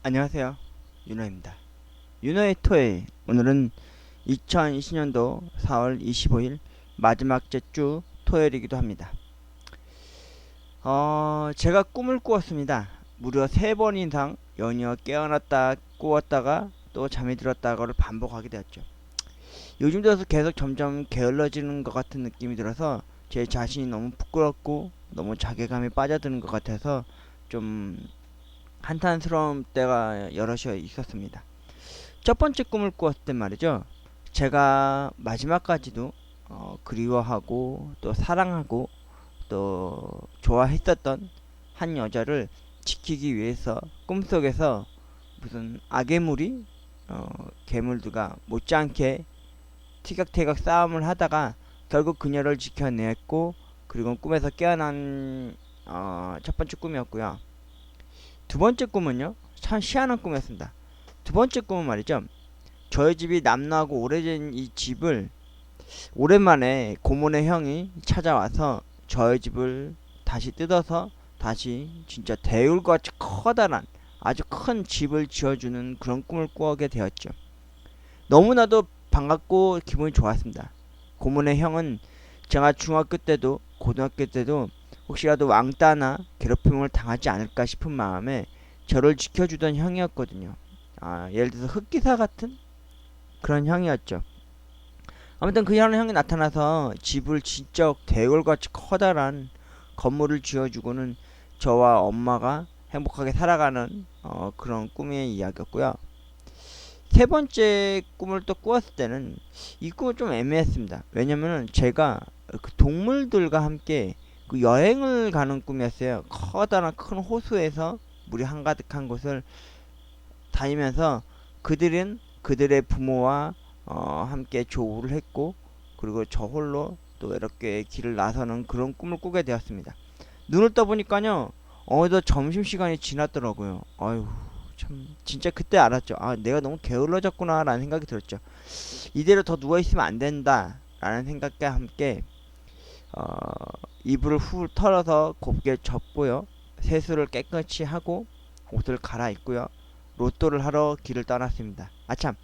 안녕하세요. 윤호입니다. 윤호의 토요일, 오늘은 2020년도 4월 25일 마지막째 주 토요일이기도 합니다. 제가 꿈을 꾸었습니다. 무려 3번 이상 연이어 깨어났다 꾸었다가 또 잠이 들었다가를 반복하게 되었죠. 요즘 들어서 계속 점점 게을러지는 것 같은 느낌이 들어서 제 자신이 너무 부끄럽고 너무 자괴감이 빠져드는 것 같아서 좀 한탄스러운 때가 여럿이 있었습니다. 첫 번째 꿈을 꾸었을 때 말이죠. 제가 마지막까지도 그리워하고 또 사랑하고 또 좋아했었던 한 여자를 지키기 위해서 꿈속에서 무슨 악의 무리 괴물들과 못지않게 티격태격 싸움을 하다가 결국 그녀를 지켜냈고, 그리고 꿈에서 깨어난 첫 번째 꿈이었고요. 두 번째 꿈은요, 참 희한한 꿈이었습니다. 두 번째 꿈은 말이죠, 저희 집이 남루하고 오래된 이 집을 오랜만에 고모네 형이 찾아와서 저희 집을 다시 뜯어서 다시 진짜 대울같이 커다란 아주 큰 집을 지어주는 그런 꿈을 꾸게 되었죠. 너무나도 반갑고 기분이 좋았습니다. 고모네 형은 제가 중학교 때도 고등학교 때도 혹시라도 왕따나 괴롭힘을 당하지 않을까 싶은 마음에 저를 지켜주던 형이었거든요. 예를 들어서 흑기사 같은 그런 형이었죠. 아무튼 그 형이 나타나서 집을 진짜 대궐같이 커다란 건물을 지어주고는 저와 엄마가 행복하게 살아가는 그런 꿈의 이야기였고요. 세 번째 꿈을 또 꾸었을 때는 이 꿈은 좀 애매했습니다. 왜냐면은 제가 그 동물들과 함께 그 여행을 가는 꿈이었어요. 커다란 큰 호수에서 물이 한가득한 곳을 다니면서 그들은 그들의 부모와 함께 조우를 했고, 그리고 저 홀로 또 이렇게 길을 나서는 그런 꿈을 꾸게 되었습니다. 눈을 떠보니까요, 어느덧 점심시간이 지났더라고요. 아유, 참 진짜 그때 알았죠. 내가 너무 게을러졌구나 라는 생각이 들었죠. 이대로 더 누워있으면 안 된다 라는 생각과 함께 어, 이불을 후 털어서 곱게 접고요, 세수를 깨끗이 하고 옷을 갈아입고요, 로또를 하러 길을 떠났습니다. 아참,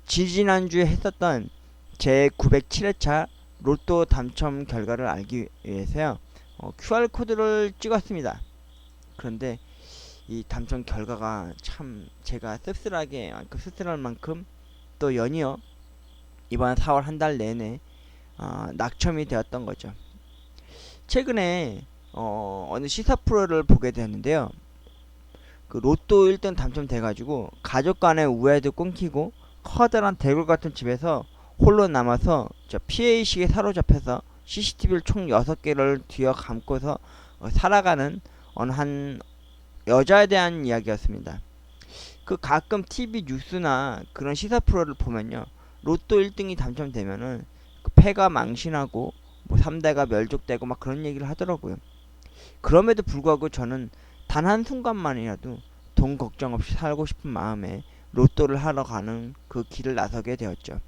지지난주에 했었던 제 907회차 로또 당첨 결과를 알기 위해서요, QR코드를 찍었습니다. 그런데 이 당첨 결과가 참 제가 씁쓸하게, 씁쓸할 만큼 또 연이어 이번 4월 한 달 내내 낙첨이 되었던 거죠. 최근에 어느 시사 프로를 보게 되었는데요. 그 로또 1등 당첨돼가지고 가족 간의 우애도 끊기고 커다란 대굴 같은 집에서 홀로 남아서 저 피해의식에 사로잡혀서 CCTV를 총 6개를 뒤어 감고서 살아가는 어느 한 여자에 대한 이야기였습니다. 그 가끔 TV 뉴스나 그런 시사 프로를 보면요, 로또 1등이 당첨되면은 그 패가 망신하고 뭐 3대가 멸족되고 막 그런 얘기를 하더라고요. 그럼에도 불구하고 저는 단 한순간만이라도 돈 걱정 없이 살고 싶은 마음에 로또를 하러 가는 그 길을 나서게 되었죠.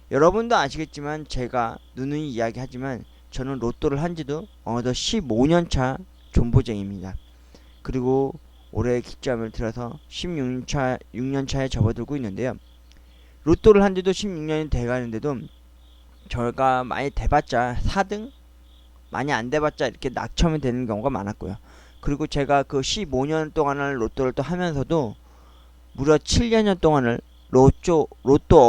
여러분도 아시겠지만 제가 누누이 이야기하지만 저는 로또를 한지도 어느덧 15년차 존보쟁입니다. 그리고 올해 기점을 들어서 6년차에 접어들고 있는데요. 로또를 한지도 16년이 돼가는데도 저가 많이 돼봤자 4등? 많이 안 돼봤자 이렇게 낙첨이 되는 경우가 많았고요. 그리고 제가 그 15년 동안을 로또를 또 하면서도 무려 7년 동안을 로또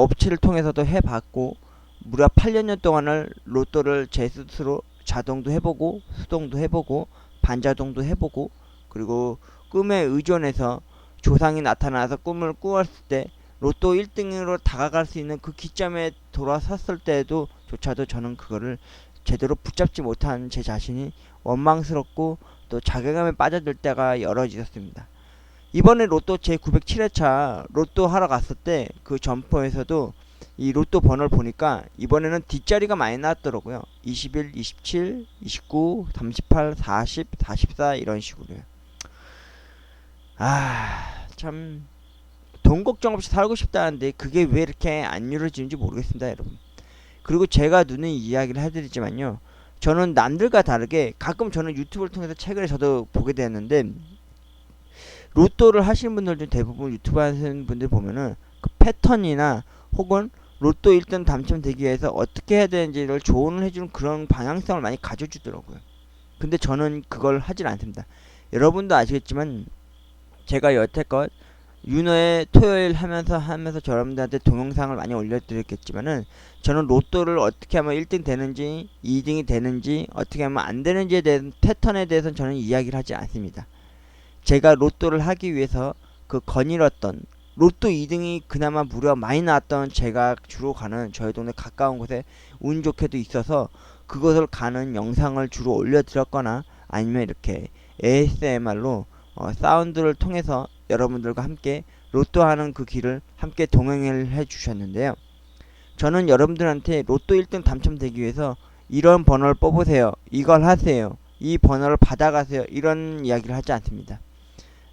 업체를 통해서도 해봤고, 무려 8년 동안을 로또를 제 스스로 자동도 해보고 수동도 해보고 반자동도 해보고, 그리고 꿈에 의존해서 조상이 나타나서 꿈을 꾸었을 때 로또 1등으로 다가갈 수 있는 그 기점에 돌아섰을 때에도 조차도 저는 그거를 제대로 붙잡지 못한 제 자신이 원망스럽고 또 자괴감에 빠져들 때가 여러 있었습니다. 이번에 로또 제 907회차 로또 하러 갔을 때 그 점포에서도 이 로또 번호를 보니까 이번에는 뒷자리가 많이 나왔더라고요. 21, 27, 29, 38, 40, 44 이런 식으로요. 참 돈 걱정 없이 살고 싶다는데 그게 왜 이렇게 안 이루어지는지 모르겠습니다, 여러분. 그리고 제가 누누이 이야기를 해드리지만요, 저는 남들과 다르게 가끔 저는 유튜브를 통해서 최근에 저도 보게 되었는데 로또를 하시는 분들 중 대부분 유튜브 하시는 분들 보면은 그 패턴이나 혹은 로또 1등 당첨되기 위해서 어떻게 해야 되는지를 조언을 해주는 그런 방향성을 많이 가져주더라고요. 근데 저는 그걸 하질 않습니다. 여러분도 아시겠지만 제가 여태껏 윤호의 토요일 하면서 여러분들한테 동영상을 많이 올려드렸겠지만은 저는 로또를 어떻게 하면 1등 되는지 2등이 되는지 어떻게 하면 안 되는지에 대한 패턴에 대해서는 저는 이야기를 하지 않습니다. 제가 로또를 하기 위해서 그 거닐었던 로또 2등이 그나마 무려 많이 나왔던 제가 주로 가는 저희 동네 가까운 곳에 운 좋게도 있어서 그것을 가는 영상을 주로 올려드렸거나 아니면 이렇게 ASMR로 사운드를 통해서 여러분들과 함께 로또 하는 그 길을 함께 동행을 해 주셨는데요. 저는 여러분들한테 로또 1등 당첨되기 위해서 이런 번호를 뽑으세요. 이걸 하세요. 이 번호를 받아가세요. 이런 이야기를 하지 않습니다.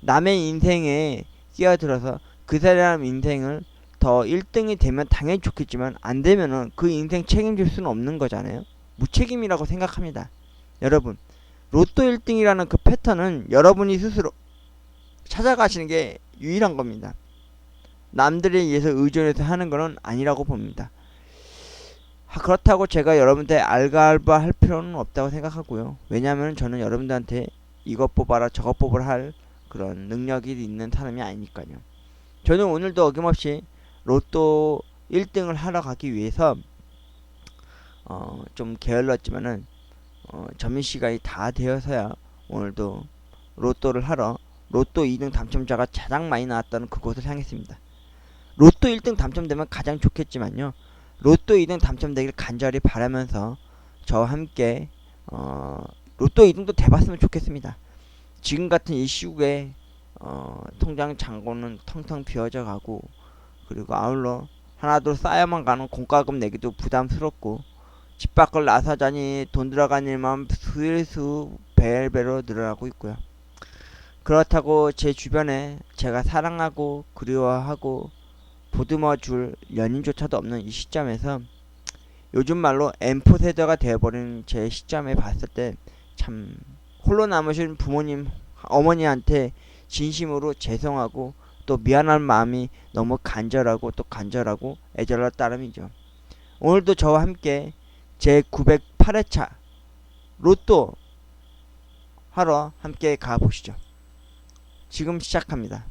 남의 인생에 끼어들어서 그 사람 인생을 더 1등이 되면 당연히 좋겠지만 안 되면은 그 인생 책임질 수는 없는 거잖아요. 무책임이라고 생각합니다. 여러분, 로또 1등이라는 그 패턴은 여러분이 스스로 찾아가시는 게 유일한 겁니다. 남들에 의해서 의존해서 하는 거는 아니라고 봅니다. 그렇다고 제가 여러분한테 알갈바 할 필요는 없다고 생각하고요. 왜냐하면 저는 여러분들한테 이것 뽑아라 저것 뽑아라 할 그런 능력이 있는 사람이 아니니까요. 저는 오늘도 어김없이 로또 1등을 하러 가기 위해서 좀 게을렀지만은 점심시간이 다 되어서야 오늘도 로또를 하러 로또 2등 당첨자가 가장 많이 나왔다는 그곳을 향했습니다. 로또 1등 당첨되면 가장 좋겠지만요. 로또 2등 당첨되길 간절히 바라면서 저와 함께 로또 2등도 돼봤으면 좋겠습니다. 지금 같은 이 시국에 통장 잔고는 텅텅 비어져 가고 그리고 아울러 하나둘 쌓여만 가는 공과금 내기도 부담스럽고 집 밖을 나서자니 돈 들어간 일만 수일수 배로 늘어나고 있고요. 그렇다고 제 주변에 제가 사랑하고 그리워하고 보듬어줄 연인조차도 없는 이 시점에서 요즘 말로 M4 세대가 되어버린 제 시점에 봤을 때 참 홀로 남으신 부모님 어머니한테 진심으로 죄송하고 또 미안한 마음이 너무 간절하고 또 간절하고 애절할 따름이죠. 오늘도 저와 함께 제 908회차 로또 하러 함께 가보시죠. 지금 시작합니다.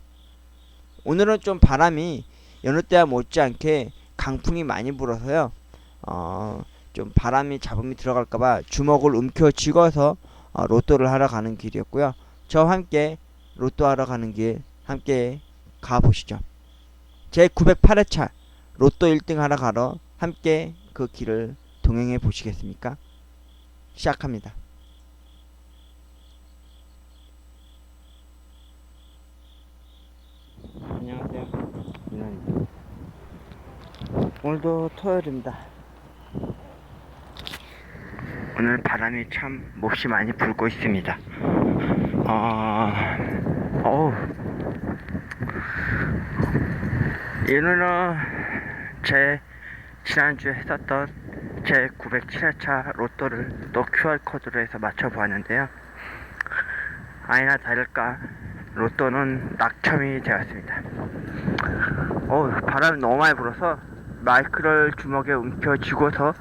오늘은 좀 바람이 여느 때와 못지않게 강풍이 많이 불어서요. 좀 바람이 잡음이 들어갈까봐 주먹을 움켜쥐고서 로또를 하러 가는 길이었고요. 저와 함께 로또 하러 가는 길 함께 가보시죠. 제 908회차 로또 1등 하러 가러 함께 그 길을 동행해 보시겠습니까? 시작합니다. 안녕하세요. 민원입니다. 오늘도 토요일입니다. 오늘 바람이 참 몹시 많이 불고 있습니다. 오늘은 제 지난주에 했었던 제 907회차 로또를 또 QR코드로 해서 맞춰보았는데요. 아니나 다를까 로또는 낙첨이 되었습니다. 바람이 너무 많이 불어서 마이크를 주먹에 움켜쥐고서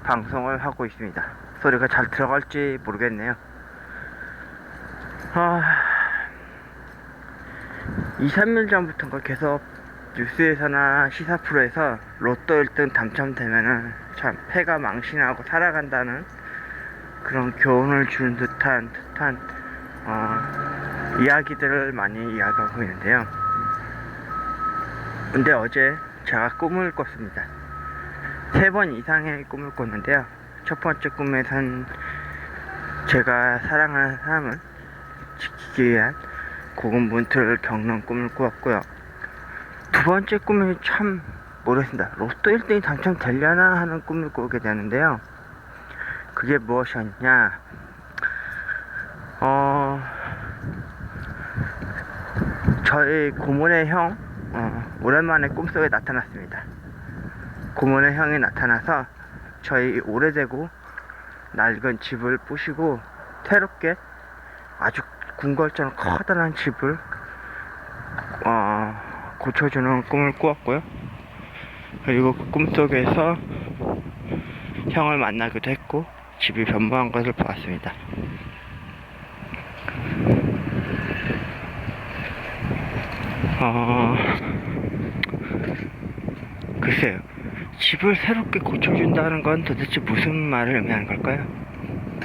방송을 하고 있습니다. 소리가 잘 들어갈지 모르겠네요. 2, 3일 전부터인가 계속 뉴스에서나 시사 프로에서 로또 1등 당첨되면은 참 패가 망신하고 살아간다는 그런 교훈을 주는 듯한 이야기들을 많이 이야기하고 있는데요. 근데 어제 제가 꿈을 꿨습니다. 3번 이상의 꿈을 꿨는데요. 첫 번째 꿈에선 제가 사랑하는 사람을 지키기 위한 고군분투를 겪는 꿈을 꾸었고요. 두 번째 꿈이 참 모르겠습니다. 로또 1등이 당첨되려나 하는 꿈을 꾸게 되는데요. 그게 무엇이었냐? 저희 고모네 형 오랜만에 꿈속에 나타났습니다. 고모네 형이 나타나서 저희 오래되고 낡은 집을 부시고 새롭게 아주 궁궐처럼 커다란 집을 고쳐주는 꿈을 꾸었고요. 그리고 그 꿈속에서 형을 만나기도 했고 집이 변모한 것을 보았습니다. 글쎄요. 집을 새롭게 고쳐준다는 건 도대체 무슨 말을 의미하는 걸까요?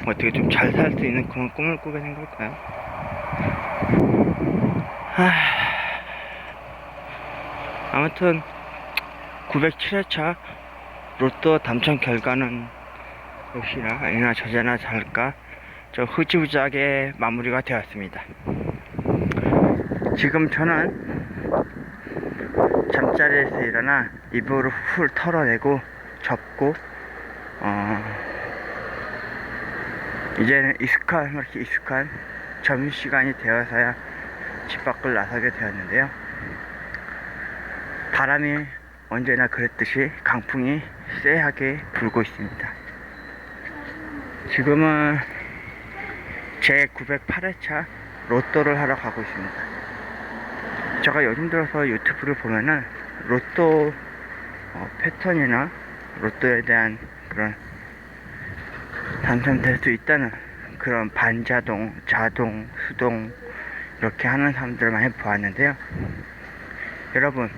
어떻게 좀 잘 살 수 있는 그런 꿈을 꾸게 된 걸까요? 아무튼 907회차 로또 당첨 결과는 역시나 아니나 저제나 잘까 좀 흐지부지하게 마무리가 되었습니다. 지금 저는 잠자리에서 일어나 이불을 훌 털어내고 접고 이제는 이렇게 익숙한 점심시간이 되어서야 집 밖을 나서게 되었는데요. 바람이 언제나 그랬듯이 강풍이 쎄하게 불고 있습니다. 지금은 제 908회차 로또를 하러 가고 있습니다. 제가 요즘 들어서 유튜브를 보면은 로또 패턴이나 로또에 대한 그런 당첨될 수 있다는 그런 반자동, 자동, 수동 이렇게 하는 사람들을 많이 보았는데요. 여러분,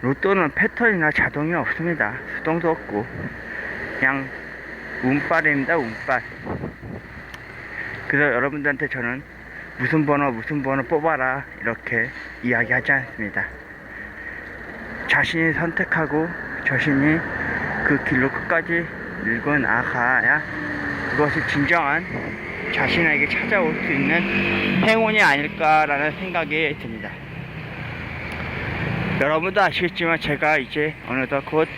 로또는 패턴이나 자동이 없습니다. 수동도 없고 그냥 운빨입니다. 운빨. 그래서 여러분들한테 저는 무슨 번호 뽑아라 이렇게 이야기하지 않습니다. 자신이 선택하고 자신이 그 길로 끝까지 밀고 나가야 그것이 진정한 자신에게 찾아올 수 있는 행운이 아닐까라는 생각이 듭니다. 여러분도 아시겠지만 제가 이제 어느덧 곧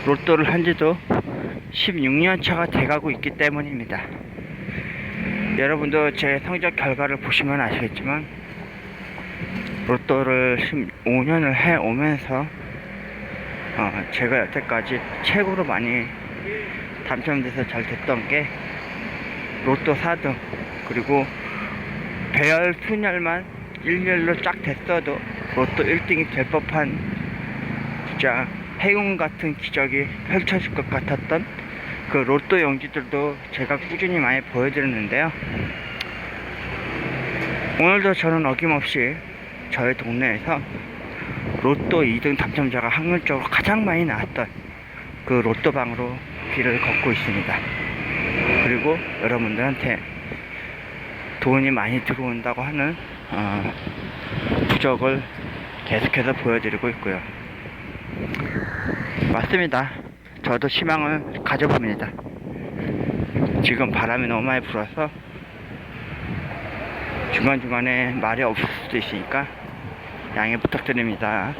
로또를 한지도 16년 차가 돼가고 있기 때문입니다. 여러분도 제 성적 결과를 보시면 아시겠지만 로또를 15년을 해오면서 제가 여태까지 최고로 많이 당첨돼서 잘 됐던 게 로또 4등, 그리고 배열 순열만 일렬로 쫙 됐어도 로또 1등이 될 법한 진짜 행운 같은 기적이 펼쳐질 것 같았던 그 로또 용지들도 제가 꾸준히 많이 보여드렸는데요. 오늘도 저는 어김없이 저희 동네에서 로또 2등 당첨자가 확률적으로 가장 많이 나왔던 그 로또방으로 길을 걷고 있습니다. 그리고 여러분들한테 돈이 많이 들어온다고 하는 부적을 계속해서 보여드리고 있고요. 맞습니다. 저도 희망을 가져봅니다. 지금 바람이 너무 많이 불어서 중간중간에 말이 없을 수도 있으니까 양해 부탁드립니다.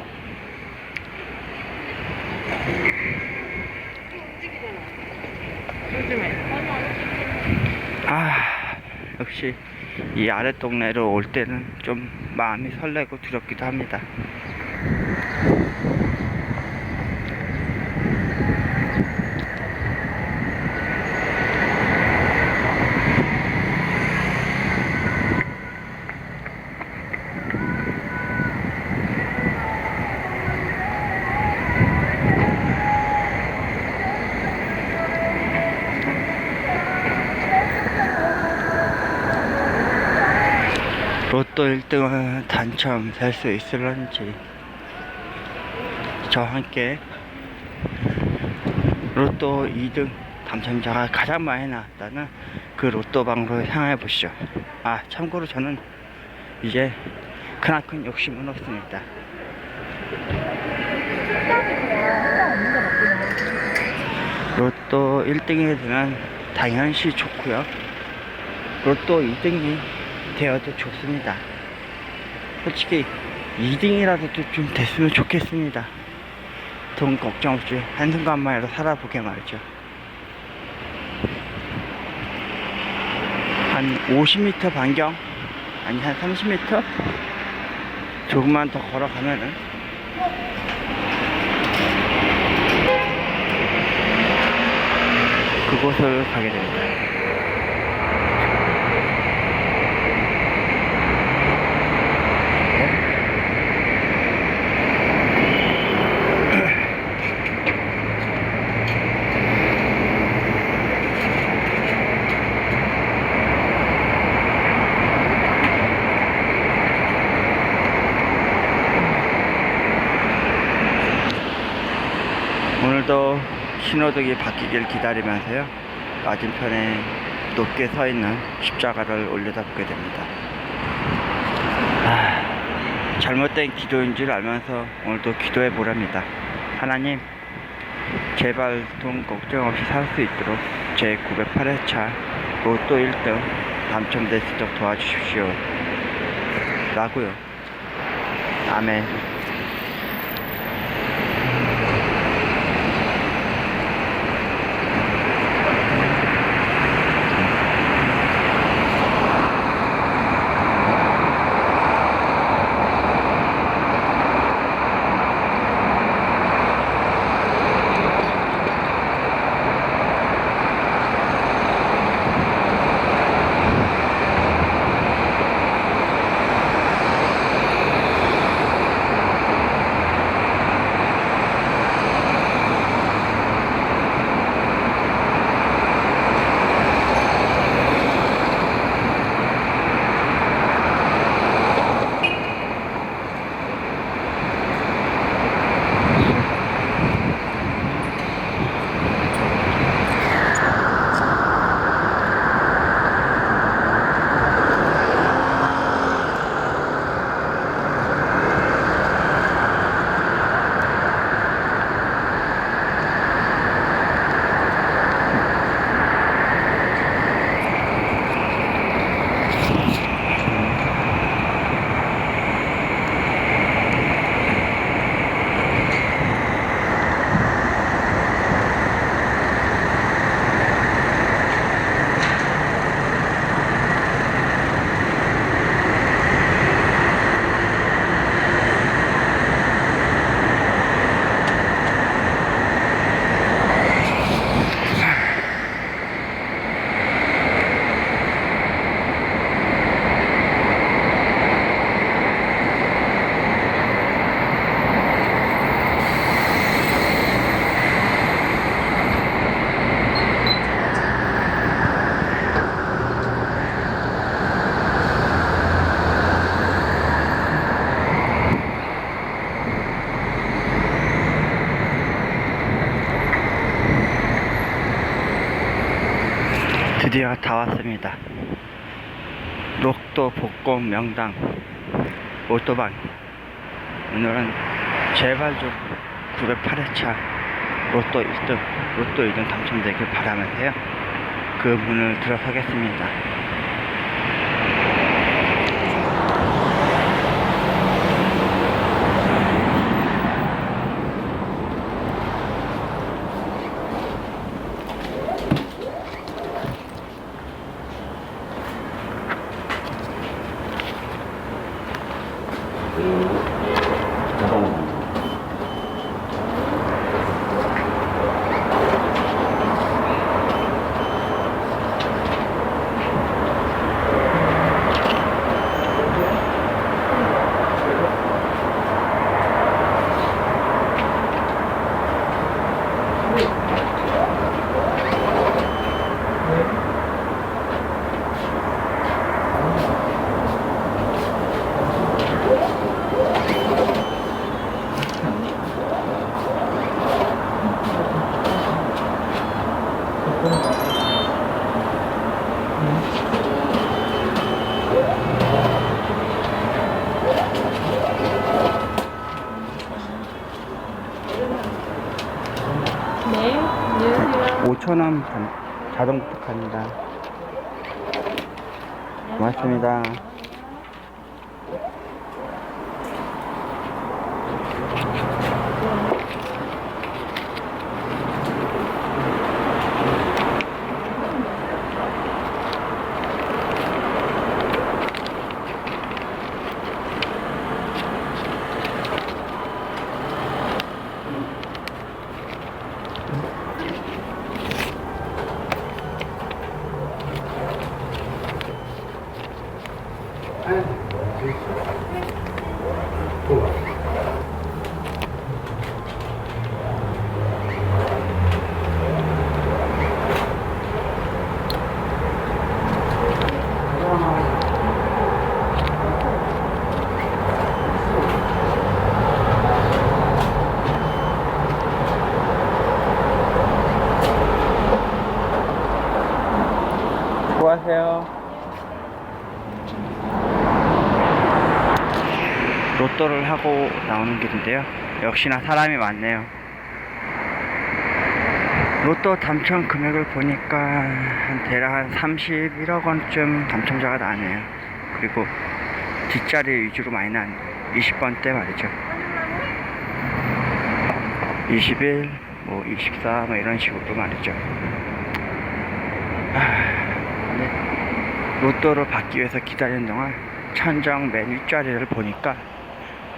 역시 이 아래 동네로 올 때는 좀 마음이 설레고 두렵기도 합니다. 로또 1등은 당첨될 수 있을런지 저와 함께 로또 2등 당첨자가 가장 많이 나왔다는 그 로또방으로 향해 보시죠. 참고로 저는 이제 크나큰 욕심은 없습니다. 로또 1등이 되면 당연시 좋고요. 로또 2등이 되어도 좋습니다. 솔직히 2등이라도 좀 됐으면 좋겠습니다. 돈 걱정 없이 한순간만이라도 살아보게 말이죠. 한 50m 반경, 아니 한 30m 조금만 더 걸어가면은 그곳을 가게 됩니다. 오늘도 신호등이 바뀌길 기다리면서요, 맞은편에 높게 서 있는 십자가를 올려다보게 됩니다. 잘못된 기도인 줄 알면서 오늘도 기도해 보랍니다. 하나님, 제발 돈 걱정 없이 살 수 있도록 제 908회차 로또 1등 당첨될 수 있도록 도와주십시오. 라고요. 아멘. 드디어 다 왔습니다. 로또 복권 명당 로또방. 오늘은 제발 좀 908회차 로또 1등 당첨되길 바라면서요, 그 문을 들어서겠습니다. 네, 안녕하세요. 5,000원 자동 부탁합니다. 고맙습니다. 로또를 하고 나오는 길인데요. 역시나 사람이 많네요. 로또 당첨 금액을 보니까 대략 한 31억 원쯤 당첨자가 나네요. 그리고 뒷자리 위주로 많이 난 20번대 말이죠. 21, 24 이런 식으로 말이죠. 근데 로또를 받기 위해서 기다리는 동안 천장 맨 윗자리를 보니까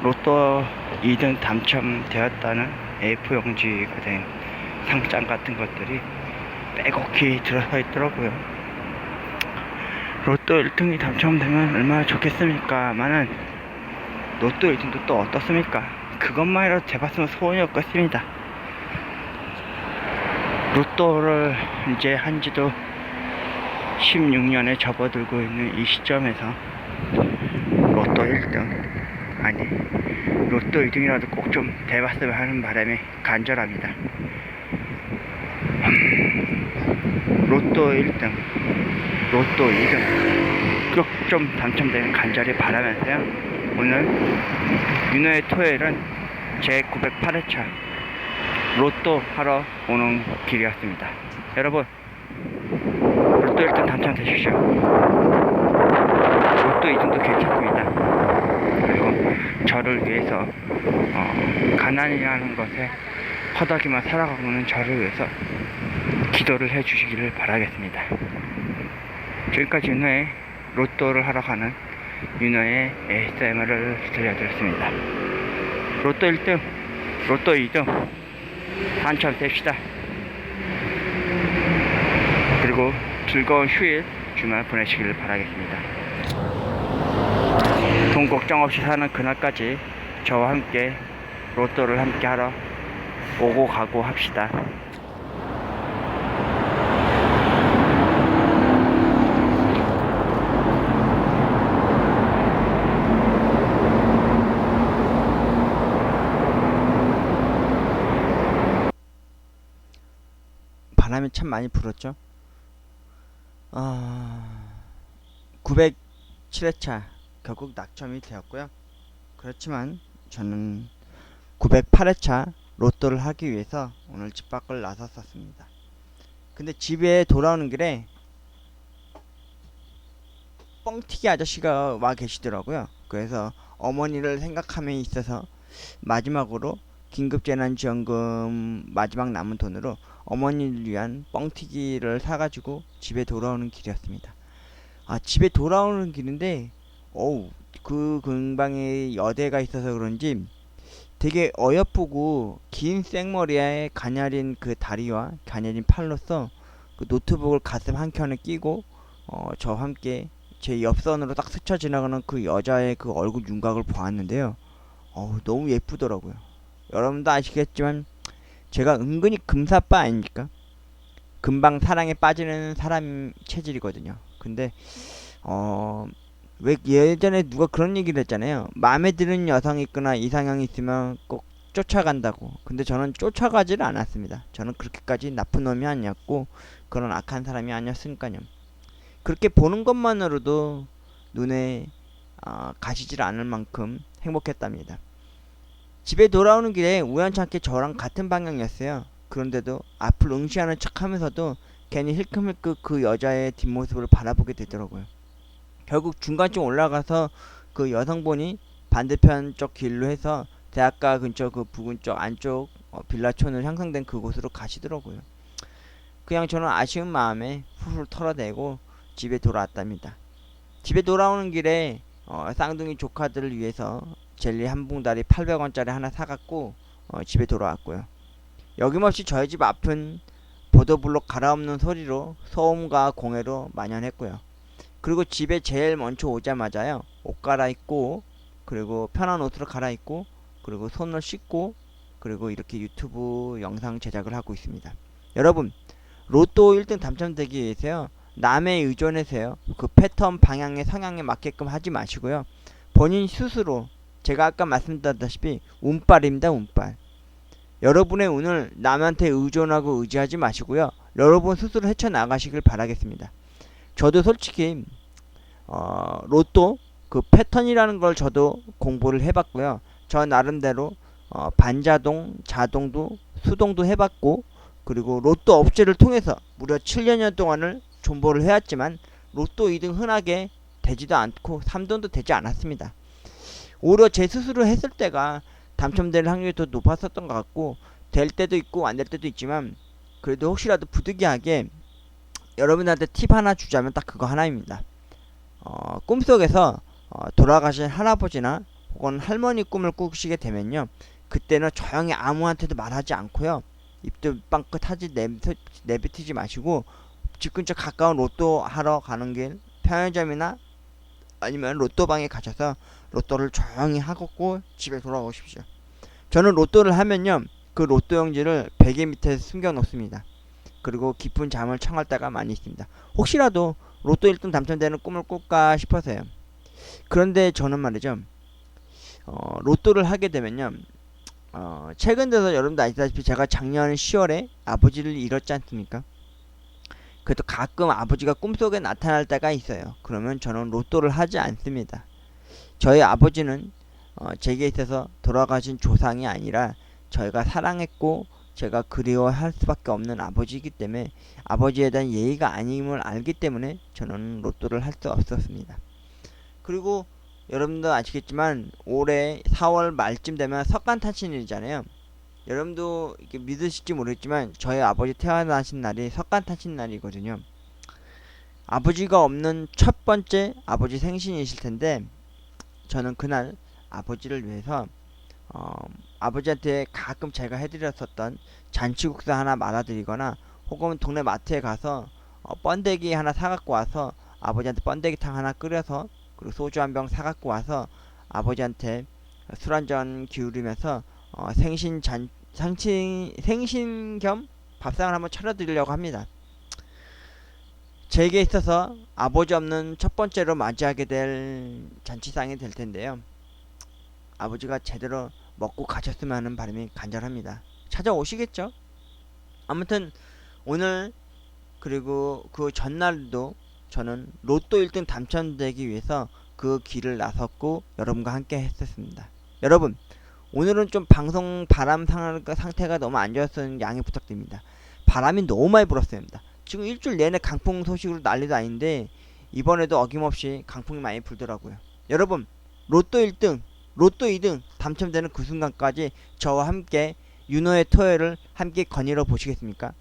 로또 2등 당첨되었다는 A4 용지가 된 상장 같은 것들이 빼곡히 들어서 있더라고요. 로또 1등이 당첨되면 얼마나 좋겠습니까?만은 로또 1등도 또 어떻습니까? 그것만이라도 돼봤으면 소원이었겠습니다. 로또를 이제 한지도 16년에 접어들고 있는 이 시점에서 로또 1등 아니 로또 2등이라도 꼭 좀 돼봤으면 하는 바람이 간절합니다. 로또 1등 로또 2등 꼭 좀 당첨되는 간절히 바라면서요. 오늘 윤호의 토요일은 제 908회차 로또 하러 오는 길이었습니다. 여러분 로또 1등 당첨되십시오. 로또 2등도 괜찮습니다. 그리고 저를 위해서 가난이라는 것에 허덕이만 살아가고 있는 저를 위해서 기도를 해주시기를 바라겠습니다. 지금까지 윤호의 로또를 하러 가는 윤호의 ASMR을 들려드렸습니다. 로또 1등, 로또 2등 당첨됩시다. 그리고 즐거운 휴일 주말 보내시기를 바라겠습니다. 돈 걱정 없이 사는 그날까지 저와 함께 로또를 함께 하러 오고 가고 합시다. 바람이 참 많이 불었죠. 907회차 결국 낙첨이 되었고요. 그렇지만 저는 908회차 로또를 하기 위해서 오늘 집 밖을 나섰었습니다. 근데 집에 돌아오는 길에 뻥튀기 아저씨가 와 계시더라고요. 그래서 어머니를 생각함에 있어서 마지막으로 긴급재난지원금 마지막 남은 돈으로 어머니를 위한 뻥튀기를 사가지고 집에 돌아오는 길이었습니다. 집에 돌아오는 길인데 그 근방에 여대가 있어서 그런지 되게 어여쁘고 긴 생머리에 가녀린 그 다리와 가녀린 팔로써 그 노트북을 가슴 한켠에 끼고 저와 함께 제 옆선으로 딱 스쳐 지나가는 그 여자의 그 얼굴 윤곽을 보았는데요. 너무 예쁘더라고요. 여러분도 아시겠지만 제가 은근히 금사빠 아닙니까? 금방 사랑에 빠지는 사람 체질이거든요. 근데 왜 예전에 누가 그런 얘기를 했잖아요. 마음에 드는 여성이 있거나 이상형이 있으면 꼭 쫓아간다고. 근데 저는 쫓아가지를 않았습니다. 저는 그렇게까지 나쁜 놈이 아니었고 그런 악한 사람이 아니었으니까요. 그렇게 보는 것만으로도 눈에 가시질 않을 만큼 행복했답니다. 집에 돌아오는 길에 우연찮게 저랑 같은 방향이었어요. 그런데도 앞을 응시하는 척 하면서도 괜히 힐끔힐끔 그 여자의 뒷모습을 바라보게 되더라고요. 결국 중간쯤 올라가서 그 여성분이 반대편 쪽 길로 해서 대학가 근처 그 부근 쪽 안쪽 빌라촌을 형성된 그곳으로 가시더라고요. 그냥 저는 아쉬운 마음에 훌훌 털어내고 집에 돌아왔답니다. 집에 돌아오는 길에 쌍둥이 조카들을 위해서 젤리 한 봉다리 800원짜리 하나 사갖고 집에 돌아왔고요. 여김없이 저희 집 앞은 보도블록 갈아엎는 소리로 소음과 공해로 만연했고요. 그리고 집에 제일 먼저 오자마자요, 옷 갈아입고 그리고 편한 옷으로 갈아입고 그리고 손을 씻고 그리고 이렇게 유튜브 영상 제작을 하고 있습니다. 여러분, 로또 1등 당첨되기 위해서요, 남에 의존해서요 그 패턴 방향의 성향에 맞게끔 하지 마시고요, 본인 스스로, 제가 아까 말씀드렸다시피 운빨입니다. 운빨. 여러분의 운을 남한테 의존하고 의지하지 마시고요, 여러분 스스로 헤쳐나가시길 바라겠습니다. 저도 솔직히 로또 그 패턴이라는 걸 저도 공부를 해봤고요. 저 나름대로 반자동, 자동도, 수동도 해봤고, 그리고 로또 업체를 통해서 무려 7년여 동안을 존버를 해왔지만 로또 2등 흔하게 되지도 않고 3등도 되지 않았습니다. 오히려 제 스스로 했을 때가 당첨될 확률이 더 높았었던 것 같고, 될 때도 있고 안 될 때도 있지만, 그래도 혹시라도 부득이하게 여러분들한테 팁 하나 주자면 딱 그거 하나입니다. 꿈속에서 돌아가신 할아버지나 혹은 할머니 꿈을 꾸시게 되면요, 그때는 조용히 아무한테도 말하지 않고요, 입도 빵긋 하지 내뱉지 마시고 집 근처 가까운 로또 하러 가는 길 편의점이나 아니면 로또방에 가셔서 로또를 조용히 하고 집에 돌아오십시오. 저는 로또를 하면요, 그 로또 용지를 베개 밑에 숨겨 놓습니다. 그리고 깊은 잠을 청할 때가 많이 있습니다. 혹시라도 로또 1등 당첨되는 꿈을 꿀까 싶어서요. 그런데 저는 말이죠, 로또를 하게 되면요, 최근 들어서 여러분도 아시다시피 제가 작년 10월에 아버지를 잃었지 않습니까? 그래도 가끔 아버지가 꿈속에 나타날 때가 있어요. 그러면 저는 로또를 하지 않습니다. 저희 아버지는 제게 있어서 돌아가신 조상이 아니라 저희가 사랑했고 제가 그리워할 수밖에 없는 아버지이기 때문에, 아버지에 대한 예의가 아님을 알기 때문에 저는 로또를 할 수 없었습니다. 그리고 여러분도 아시겠지만 올해 4월 말쯤 되면 석간탄신일이잖아요. 여러분도 이렇게 믿으실지 모르겠지만 저희 아버지 태어나신 날이 석간탄신 날이거든요. 아버지가 없는 첫 번째 아버지 생신이실 텐데, 저는 그날 아버지를 위해서 아버지한테 가끔 제가 해드렸었던 잔치국수 하나 말아드리거나, 혹은 동네 마트에 가서 번데기 하나 사갖고 와서 아버지한테 번데기탕 하나 끓여서, 그리고 소주 한 병 사갖고 와서 아버지한테 술 한 잔 기울이면서 생신 겸 밥상을 한번 차려드리려고 합니다. 제게 있어서 아버지 없는 첫 번째로 맞이하게 될 잔치상이 될 텐데요. 아버지가 제대로 먹고 가셨으면 하는 바람이 간절합니다. 찾아오시겠죠? 아무튼 오늘 그리고 그 전날도 저는 로또 1등 당첨되기 위해서 그 길을 나섰고 여러분과 함께 했었습니다. 여러분, 오늘은 좀 방송 바람 상태가 너무 안 좋아서 양해 부탁드립니다. 바람이 너무 많이 불었습니다. 지금 일주일 내내 강풍 소식으로 난리도 아닌데 이번에도 어김없이 강풍이 많이 불더라고요. 여러분, 로또 1등, 로또 2등 당첨되는 그 순간까지 저와 함께 윤호의 토요일을 함께 거닐어 보시겠습니까?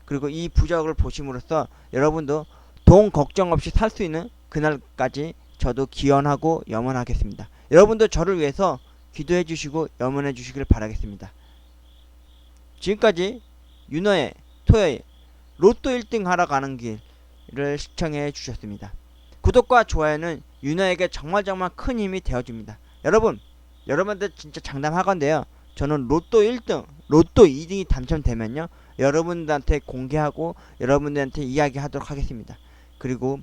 그리고 이 부적을 보심으로써 여러분도 돈 걱정 없이 살 수 있는 그날까지 저도 기원하고 염원하겠습니다. 여러분도 저를 위해서 기도해 주시고 염원해 주시길 바라겠습니다. 지금까지 윤호의 토요일 로또 1등 하러 가는 길을 시청해 주셨습니다. 구독과 좋아요는 윤호에게 정말 큰 힘이 되어줍니다. 여러분, 여러분들 진짜 장담하건대요, 저는 로또 1등, 로또 2등이 당첨되면요, 여러분들한테 공개하고 여러분들한테 이야기하도록 하겠습니다. 그리고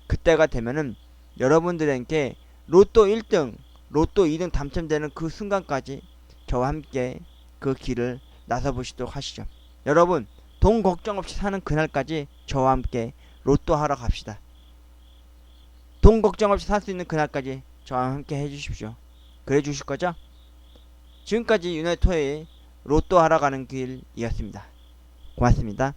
그때가 되면은 여러분들에게 로또 1등, 로또 2등 당첨되는 그 순간까지 저와 함께 그 길을 나서보시도록 하시죠. 여러분, 돈 걱정 없이 사는 그날까지 저와 함께 로또 하러 갑시다. 돈 걱정 없이 살 수 있는 그날까지 저와 함께 해주십시오. 그래 주실 거죠? 지금까지 윤호의 토요일 로또 하러 가는 길이었습니다. 고맙습니다.